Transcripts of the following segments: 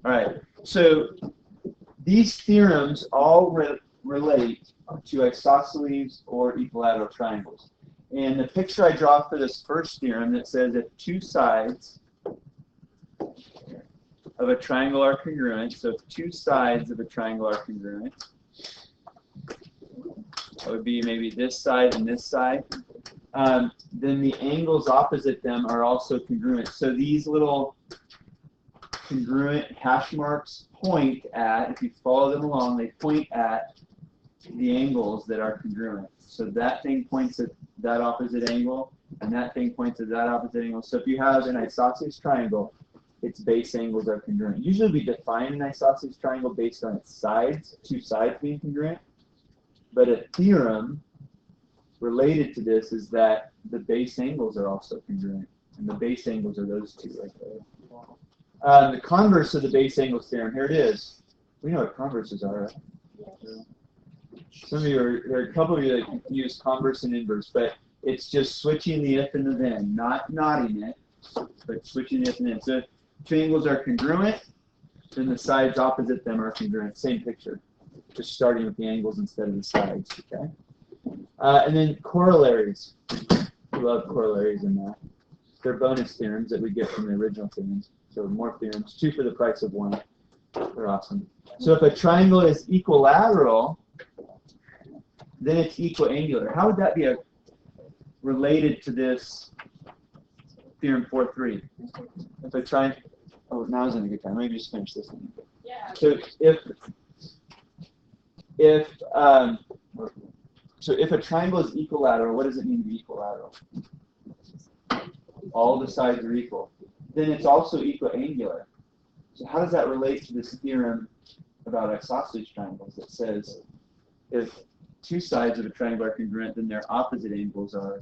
All right. So these theorems all relate to isosceles or equilateral triangles. And the picture I draw for this first theorem that says if two sides of a triangle are congruent, so if two sides of a triangle are congruent, that would be maybe this side and this side, then the angles opposite them are also congruent. So these little congruent hash marks point at, if you follow them along, they point at the angles that are congruent. So that thing points at that opposite angle, and that thing points at that opposite angle. So if you have an isosceles triangle, its base angles are congruent. Usually we define an isosceles triangle based on its sides, two sides being congruent. But a theorem related to this is that the base angles are also congruent. And the base angles are those two right there. The converse of the base angles theorem, here it is. We know what converses are, right? Yes. Some of you there are a couple of you that confuse converse and inverse, but it's just switching the if and the then, not knotting it, but switching the if and then. So if two angles are congruent, then the sides opposite them are congruent. Same picture, just starting with the angles instead of the sides. Okay. And then corollaries. We love corollaries in that. They're bonus theorems that we get from the original theorems. So more theorems, 2 for the price of 1. They're awesome. So if a triangle is equilateral, then it's equiangular. How would that be related to this theorem 4.3? If a triangle, oh, now isn't a good time. Let me just finish this one. Yeah. So if a triangle is equilateral, what does it mean to be equilateral? All the sides are equal. Then it's also equiangular. So how does that relate to this theorem about isosceles triangles that says if two sides of a triangle are congruent, then their opposite angles are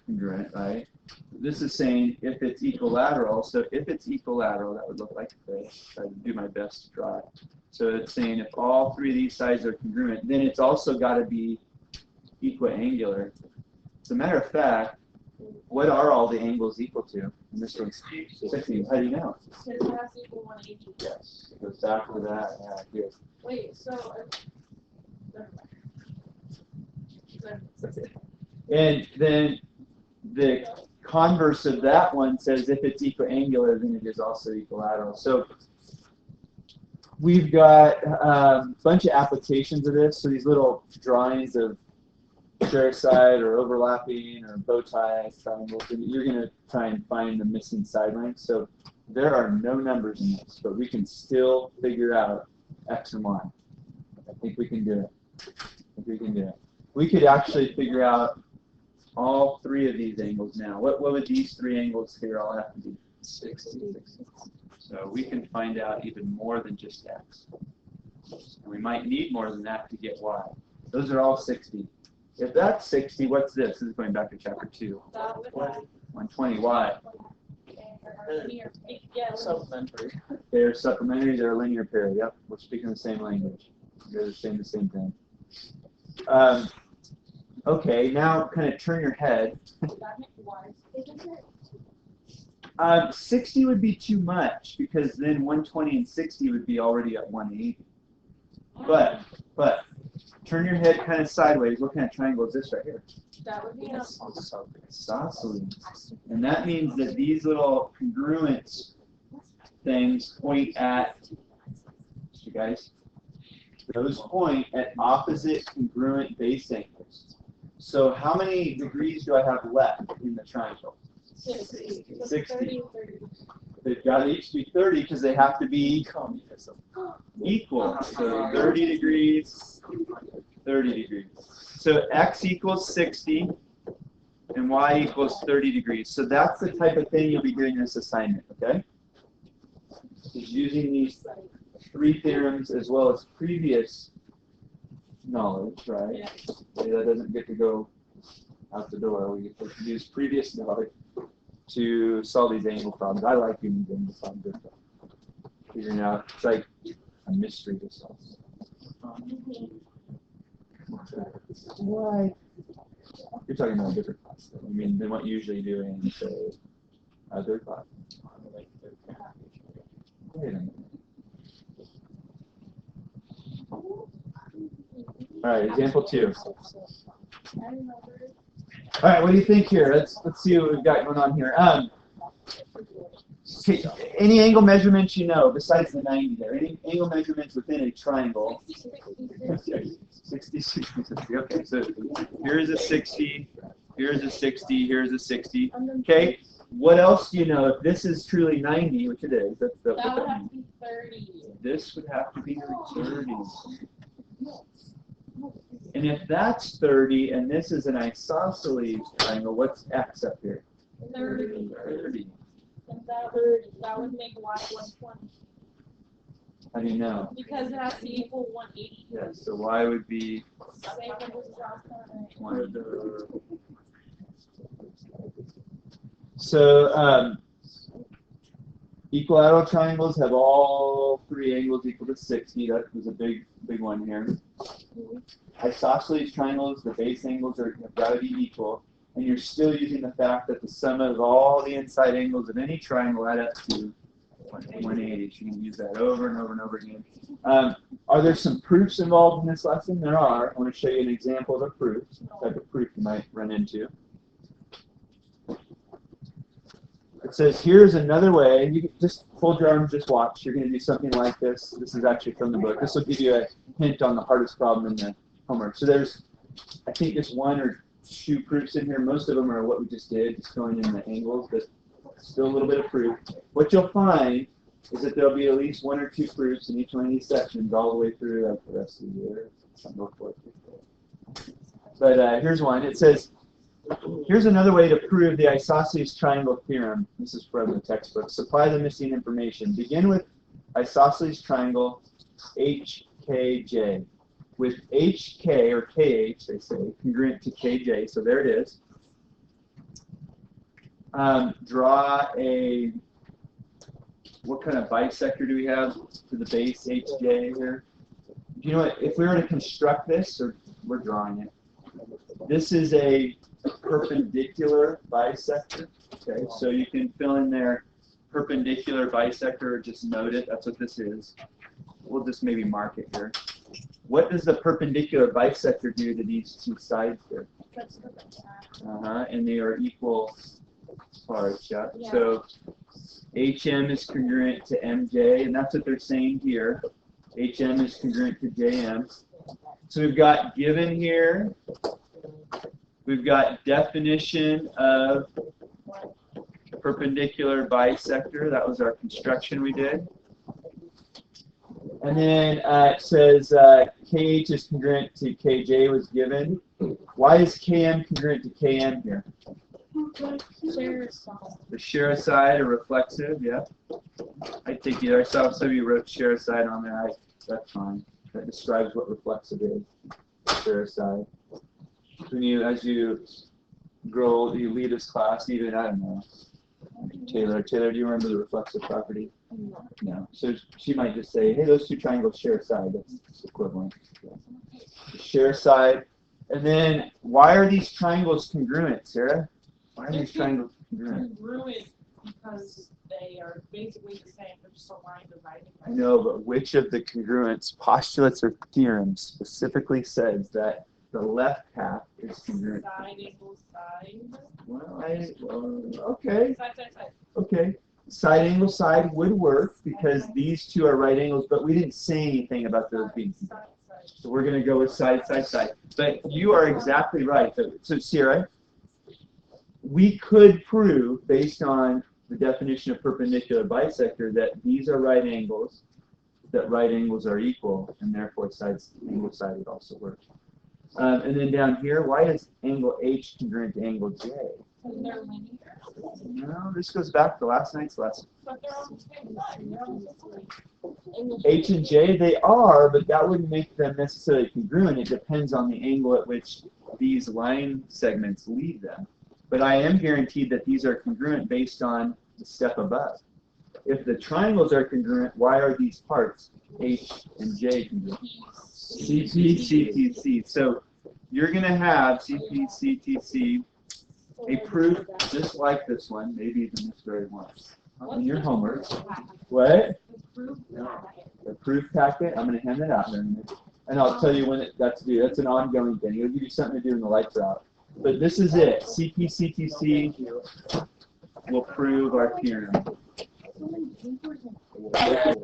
congruent, right? This is saying if it's equilateral, so if it's equilateral, that would look like this. Try to do my best to draw it. So it's saying if all 3 of these sides are congruent, then it's also got to be equiangular. As a matter of fact, what are all the angles equal to? And this one's 60. How do you know? It has to equal 180. Yes. It goes back to that. Yeah, here. Wait, so. And then the converse of that one says if it's equiangular, then it is also equilateral. So we've got a bunch of applications of this. So these little drawings of share side or overlapping or bow tie triangles, and you're going to try and find the missing side length. So there are no numbers in this, but we can still figure out x and y. I think we can do it. We could actually figure out all 3 of these angles now. What would these 3 angles here all have to be? 60. So we can find out even more than just x. And we might need more than that to get y. Those are all 60. If that's 60, what's this? This is going back to chapter 2. 120. Why? Supplementary. They're supplementary. They're a linear pair. Yep. We're speaking the same language. They're the same thing. Okay, now kind of turn your head. 60 would be too much because then 120 and 60 would be already at 180. But turn your head kind of sideways. What kind of triangle is this right here? That would be an isosceles. And that means that these little congruent things point at, you guys, those point at opposite congruent base angles. So how many degrees do I have left in the triangle? 60. 60. They've got to each be 30 because they have to be equal. So 30 degrees, 30 degrees. So x equals 60 and y equals 30 degrees. So that's the type of thing you'll be doing in this assignment, okay? Is using these 3 theorems as well as previous knowledge, right? Yeah. That doesn't get to go out the door. We get to use previous knowledge to solve these angle problems. I like using angle problems. Figuring out, it's like a mystery to solve. Why? You're talking about a different class, though. I mean, than what you usually do in, say, a third class. Wait a minute. All right, example 2. I remember. All right, what do you think here? Let's see what we've got going on here. Okay, any angle measurements you know besides the 90 there? Any angle measurements within a triangle? 60, 60, 60. Okay, so here's a 60, here's a 60, here's a 60. Okay, what else do you know? If this is truly 90, which it is, that's the. That would have to be 30. This would have to be 30. And if that's 30 and this is an isosceles triangle, what's x up here? 30. 30. And that would make y 120. How do you know? Because it has to equal 180. Yeah, so y would be Same as last time. 1. So equilateral triangles have all 3 angles equal to 60. That was a big one here. Isosceles triangles, the base angles have got to be equal, and you're still using the fact that the sum of all the inside angles of any triangle add up to 180. So you can use that over and over and over again. Are there some proofs involved in this lesson? There are. I want to show you an example of a proof, some type of proof you might run into. It says, here's another way. You can just fold your arms, just watch. You're going to do something like this. This is actually from the book. This will give you a hint on the hardest problem in the homework. So there's, I think, just 1 or 2 proofs in here. Most of them are what we just did, just filling in the angles, but still a little bit of proof. What you'll find is that there'll be at least 1 or 2 proofs in each one of these sections all the way through like the rest of the year. But here's one. It says, here's another way to prove the isosceles triangle theorem. This is from the textbook. Supply the missing information. Begin with isosceles triangle HKJ. With HK, or KH, they say, congruent to KJ. So there it is. Draw a, what kind of bisector do we have for the base HJ here? You know what, if we were to construct this, or we're drawing it, this is a perpendicular bisector. Okay, so you can fill in there perpendicular bisector, or just note it. That's what this is. We'll just maybe mark it here. What does the perpendicular bisector do to these 2 sides here? And they are equal parts. Yeah. So HM is congruent to MJ, and that's what they're saying here. HM is congruent to JM. So we've got given here. We've got definition of perpendicular bisector. That was our construction we did. And then it says KH is congruent to KJ was given. Why is KM congruent to KM here? Share side. The share side or reflexive, yeah. I take either. I saw some of you wrote share side on there. That's fine. That describes what reflexive is. Share side. When you, as you grow old, you lead this class, even, I don't know. Taylor, do you remember the reflexive property? No. So she might just say, hey, those 2 triangles share a side. That's equivalent. Share side. And then, why are these triangles congruent, Sarah? Why are these triangles congruent? Congruent because they are basically the same. They're just a line dividing. I know, but which of the congruence postulates or theorems specifically says that the left half is congruent? Side equals side. Well, okay. Side. Okay. Side angle side would work because these 2 are right angles, but we didn't say anything about those being. So we're going to go with side. But you are exactly right. So Sarah, we could prove, based on the definition of perpendicular bisector, that these are right angles, that right angles are equal, and therefore angle side would also work. And then down here, why is angle H congruent to angle J? They're linear. No, this goes back to last night's lesson. But they're on the same line. They're on the same H and J, they are, but that wouldn't make them necessarily congruent. It depends on the angle at which these line segments leave them. But I am guaranteed that these are congruent based on the step above. If the triangles are congruent, why are these parts, H and J, congruent? CP, CTC. So you're going to have CP, CTC, a proof just like this one, maybe even this very one. in your homework. What? Proof. The proof packet. I'm going to hand that out in a minute. And I'll tell you when that's due. That's an ongoing thing. It'll give you something to do when the lights are out. But this is it. CPCTC will prove our theorem.